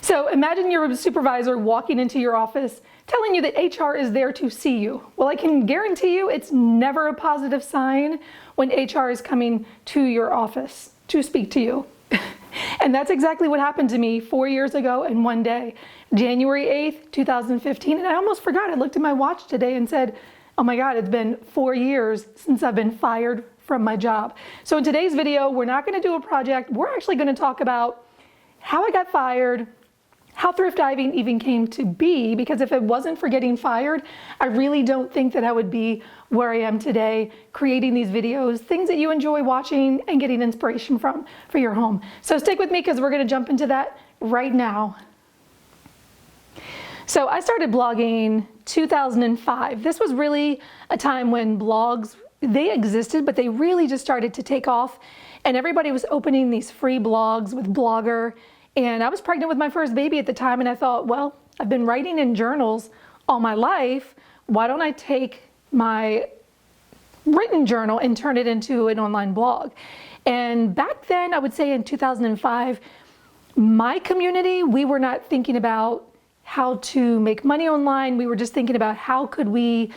So imagine you're a supervisor walking into your office telling you that HR is there to see you. Well, I can guarantee you it's never a positive sign when HR is coming to your office to speak to you. And that's exactly what happened to me 4 years ago and one day, January 8th, 2015. And I almost forgot. I looked at my watch today and said, oh my God, it's been 4 years since I've been fired from my job. So in today's video, we're not going to do a project. We're actually going to talk about how I got fired, how thrift diving even came to be, because if it wasn't for getting fired, I really don't think that I would be where I am today, creating these videos, things that you enjoy watching and getting inspiration from for your home. So stick with me because we're going to jump into that right now. So I started blogging 2005. This was really a time when blogs, they existed, but they really just started to take off, and everybody was opening these free blogs with Blogger. And I was pregnant with my first baby at the time, and I thought, well, I've been writing in journals all my life. Why don't I take my written journal and turn it into an online blog? And back then, I would say in 2005, my community, we were not thinking about how to make money online. We were just thinking about how could we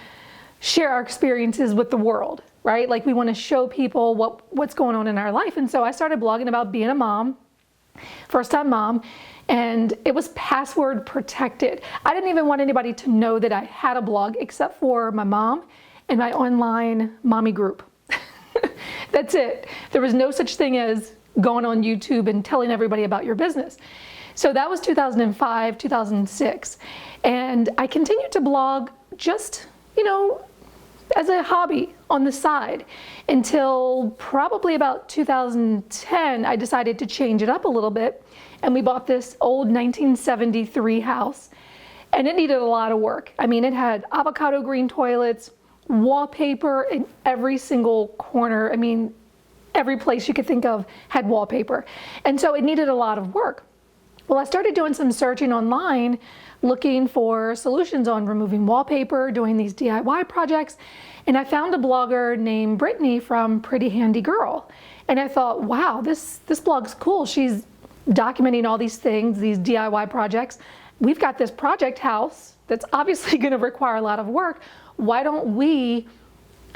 share our experiences with the world, right? Like we want to show people what's going on in our life. And so I started blogging about being a mom, first-time mom, and it was password protected. I didn't even want anybody to know that I had a blog except for my mom and my online mommy group. That's it. There was no such thing as going on YouTube and telling everybody about your business. So that was 2005, 2006. And I continued to blog just, as a hobby on the side until probably about 2010, I decided to change it up a little bit. And we bought this old 1973 house, and it needed a lot of work. I mean, it had avocado green toilets, wallpaper in every single corner. I mean, every place you could think of had wallpaper. And so it needed a lot of work. Well, I started doing some searching online, looking for solutions on removing wallpaper, doing these DIY projects, and I found a blogger named Brittany from Pretty Handy Girl. And I thought, wow, this blog's cool. She's documenting all these things, these DIY projects. We've got this project house that's obviously going to require a lot of work. Why don't we,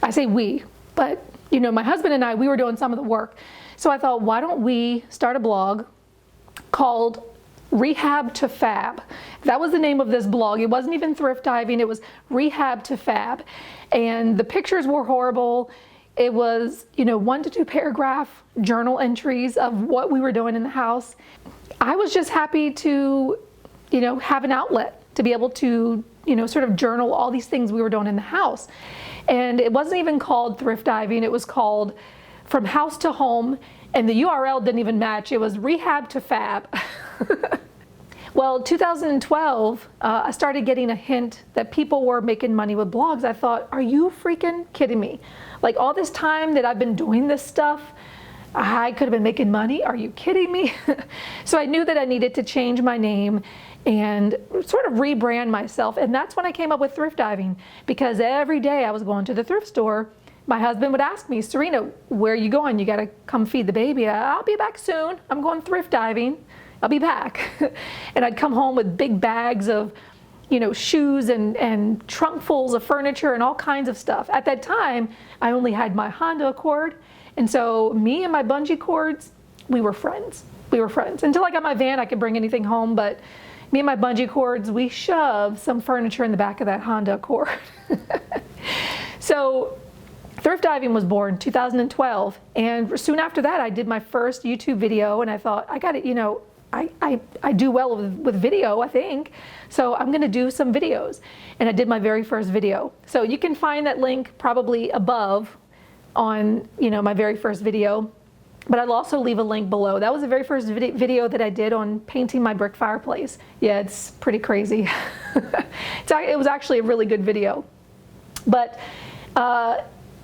I say we, but my husband and I, we were doing some of the work. So I thought, why don't we start a blog called Rehab to Fab. That was the name of this blog. It wasn't even thrift diving. It was Rehab to Fab. And the pictures were horrible. It was, 1 to 2 paragraph journal entries of what we were doing in the house. I was just happy to, have an outlet to be able to, sort of journal all these things we were doing in the house. And it wasn't even called thrift diving. It was called From House to Home. And the URL didn't even match. It was Rehab to Fab. Well, 2012, I started getting a hint that people were making money with blogs. I thought, are you freaking kidding me? Like all this time that I've been doing this stuff, I could have been making money. Are you kidding me? So I knew that I needed to change my name and sort of rebrand myself. And that's when I came up with thrift diving, because every day I was going to the thrift store. My husband would ask me, Serena, where are you going? You got to come feed the baby. I'll be back soon. I'm going thrift diving. I'll be back. And I'd come home with big bags of, shoes and trunkfuls of furniture and all kinds of stuff. At that time, I only had my Honda Accord. And so me and my bungee cords, we were friends. We were friends. Until I got my van, I could bring anything home. But me and my bungee cords, we shoved some furniture in the back of that Honda Accord. So thrift diving was born 2012, and soon after that I did my first YouTube video, and I thought, I got it, I do well with video, I think, so I'm gonna do some videos. And I did my very first video. So you can find that link probably above on my very first video, but I'll also leave a link below. That was the very first video that I did on painting my brick fireplace. Yeah, it's pretty crazy. It was actually a really good video. But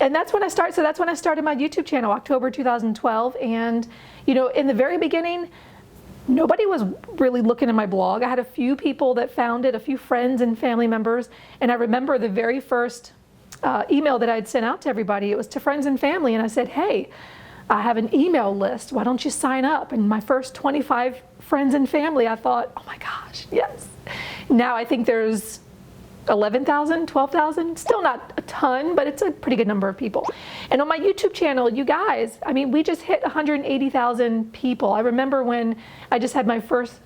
and that's when I started. So that's when I started my YouTube channel, October 2012. And in the very beginning, nobody was really looking at my blog. I had a few people that found it, a few friends and family members. And I remember the very first email that I'd sent out to everybody, it was to friends and family. And I said, hey, I have an email list. Why don't you sign up? And my first 25 friends and family, I thought, oh my gosh, yes. Now I think there's 11,000, 12,000, still not a ton, but it's a pretty good number of people. And on my YouTube channel, you guys, I mean, we just hit 180,000 people. I remember when I just had my first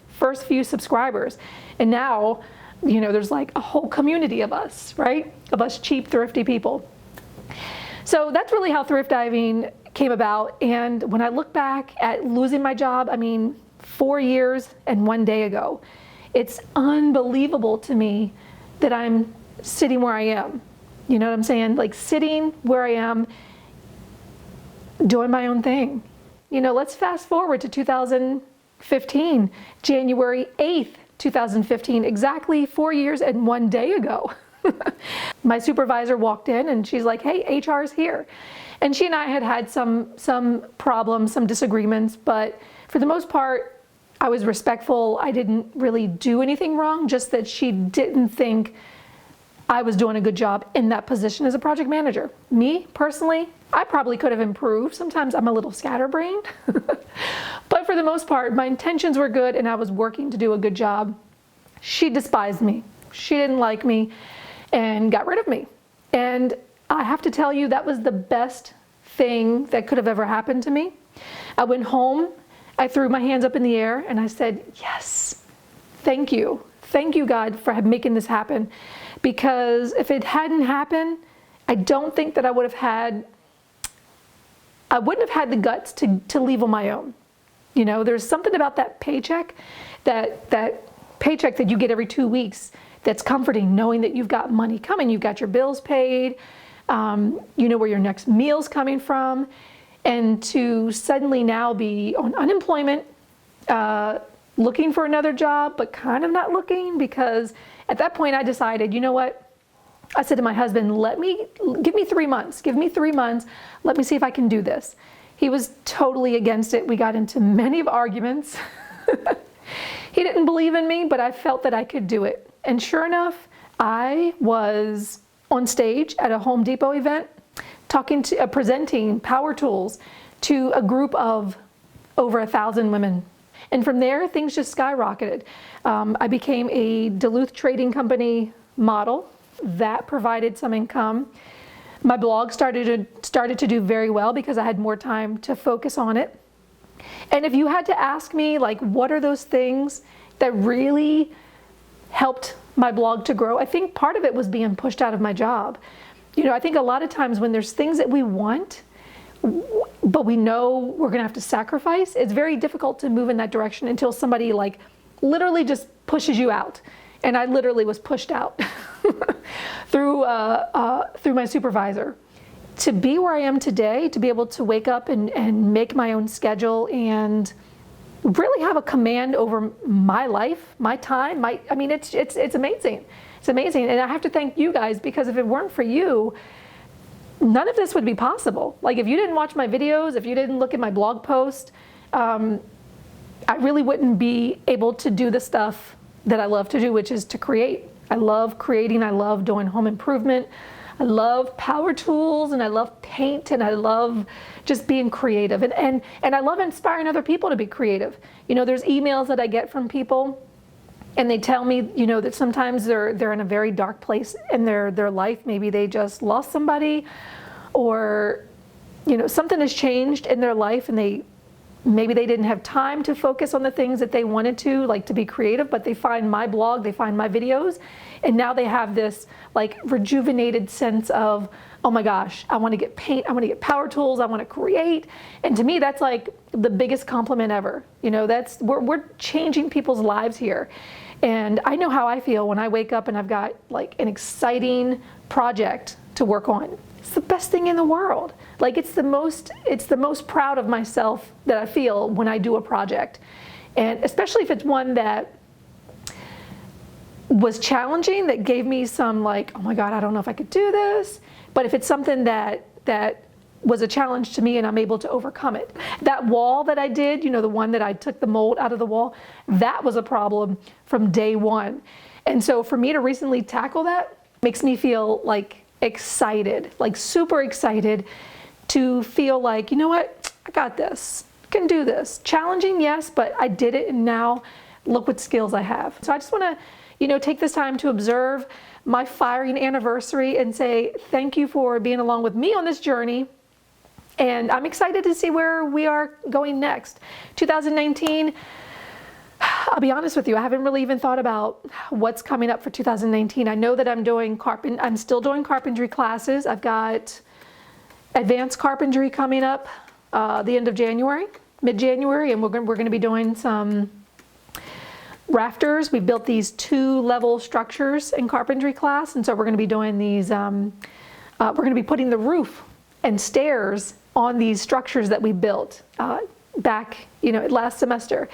few subscribers, and now, you know, there's like a whole community of us, right? Of us cheap, thrifty people. So that's really how thrift diving came about. And when I look back at losing my job, I mean, 4 years and 1 day ago, it's unbelievable to me that I'm sitting where I am. You know what I'm saying? Like sitting where I am, doing my own thing. You know, let's fast forward to 2015, January 8th, 2015, exactly 4 years and 1 day ago. My supervisor walked in and she's like, hey, HR is here. And she and I had some problems, some disagreements, but for the most part, I was respectful. I didn't really do anything wrong, just that she didn't think I was doing a good job in that position as a project manager. Me, personally, I probably could have improved. Sometimes I'm a little scatterbrained. But for the most part, my intentions were good and I was working to do a good job. She despised me. She didn't like me and got rid of me. And I have to tell you, that was the best thing that could have ever happened to me. I went home, I threw my hands up in the air and I said, yes, thank you. Thank you, God, for making this happen. Because if it hadn't happened, I don't think that I wouldn't have had the guts to leave on my own. You know, there's something about that paycheck, that paycheck that you get every 2 weeks, that's comforting, knowing that you've got money coming, you've got your bills paid, you know where your next meal's coming from. And to suddenly now be on unemployment, looking for another job, but kind of not looking, because at that point I decided, you know what? I said to my husband, give me 3 months. Give me 3 months. Let me see if I can do this. He was totally against it. We got into many arguments. He didn't believe in me, but I felt that I could do it. And sure enough, I was on stage at a Home Depot event, presenting power tools to a group of over 1,000 women. And from there, things just skyrocketed. I became a Duluth Trading Company model. That provided some income. My blog started to do very well because I had more time to focus on it. And if you had to ask me, like, what are those things that really helped my blog to grow, I think part of it was being pushed out of my job. You know, I think a lot of times when there's things that we want, but we know we're gonna have to sacrifice, it's very difficult to move in that direction until somebody like literally just pushes you out. And I literally was pushed out through my supervisor. To be where I am today, to be able to wake up and make my own schedule and really have a command over my life, my time, I mean, it's amazing. It's amazing. And I have to thank you guys, because if it weren't for you, none of this would be possible. Like, if you didn't watch my videos, if you didn't look at my blog post, I really wouldn't be able to do the stuff that I love to do, which is to create. I love creating. I love doing home improvement. I love power tools, and I love paint, and I love just being creative. And I love inspiring other people to be creative. You know, there's emails that I get from people, and they tell me, you know, that sometimes they're in a very dark place in their life. Maybe they just lost somebody, or, you know, something has changed in their life, and maybe they didn't have time to focus on the things that they wanted to, like to be creative, but they find my blog, they find my videos, and now they have this like rejuvenated sense of, oh my gosh, I want to get paint, I want to get power tools, I want to create. And to me, that's like the biggest compliment ever. You know, we're changing people's lives here. And I know how I feel when I wake up and I've got like an exciting project to work on. It's the best thing in the world. Like, it's the most proud of myself that I feel when I do a project. And especially if it's one that was challenging, that gave me some like, oh my God, I don't know if I could do this. But if it's something that was a challenge to me and I'm able to overcome it. That wall that I did, you know, the one that I took the mold out of the wall, that was a problem from day one. And so for me to recently tackle that makes me feel like excited, like super excited, to feel like, you know what, I got this, can do this. Challenging, yes, but I did it, and now look what skills I have. So I just want to, take this time to observe my firing anniversary and say thank you for being along with me on this journey. And I'm excited to see where we are going next. 2019, I'll be honest with you, I haven't really even thought about what's coming up for 2019. I know that I'm still doing carpentry classes. I've got advanced carpentry coming up the end of January, mid-January, and we're going to be doing some rafters. We built these 2-level structures in carpentry class, and so we're going to be doing these, we're going to be putting the roof and stairs on these structures that we built back, last semester.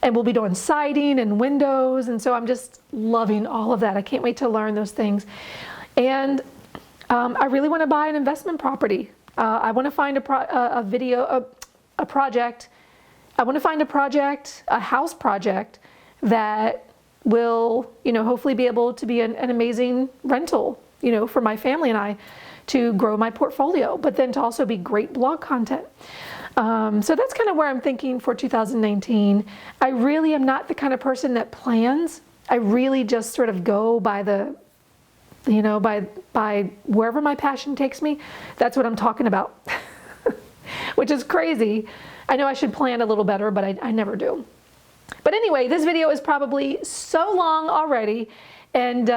And we'll be doing siding and windows, and so I'm just loving all of that. I can't wait to learn those things. And I really want to buy an investment property. I want to find a project. I want to find a house project that will, hopefully be able to be an amazing rental, for my family and I to grow my portfolio, but then to also be great blog content. So that's kind of where I'm thinking for 2019. I really am not the kind of person that plans. I really just sort of go by the, by wherever my passion takes me. That's what I'm talking about, which is crazy. I know I should plan a little better, but I never do. But anyway, this video is probably so long already, and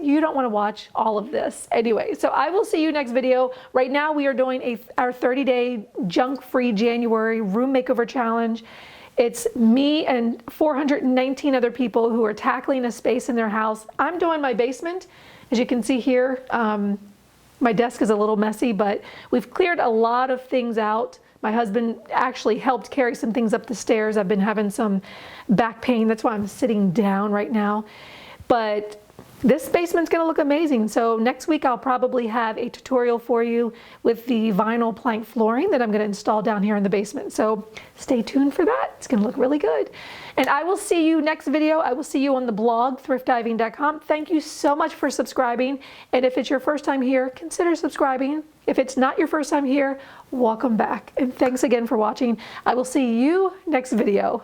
you don't want to watch all of this. Anyway, so I will see you next video. Right now we are doing our 30-day junk-free January room makeover challenge. It's me and 419 other people who are tackling a space in their house. I'm doing my basement. As you can see here, my desk is a little messy, but we've cleared a lot of things out. My husband actually helped carry some things up the stairs. I've been having some back pain. That's why I'm sitting down right now. But this basement's going to look amazing. So next week I'll probably have a tutorial for you with the vinyl plank flooring that I'm going to install down here in the basement. So stay tuned for that. It's going to look really good. And I will see you next video. I will see you on the blog, thriftdiving.com. Thank you so much for subscribing. And if it's your first time here, consider subscribing. If it's not your first time here, welcome back. And thanks again for watching. I will see you next video.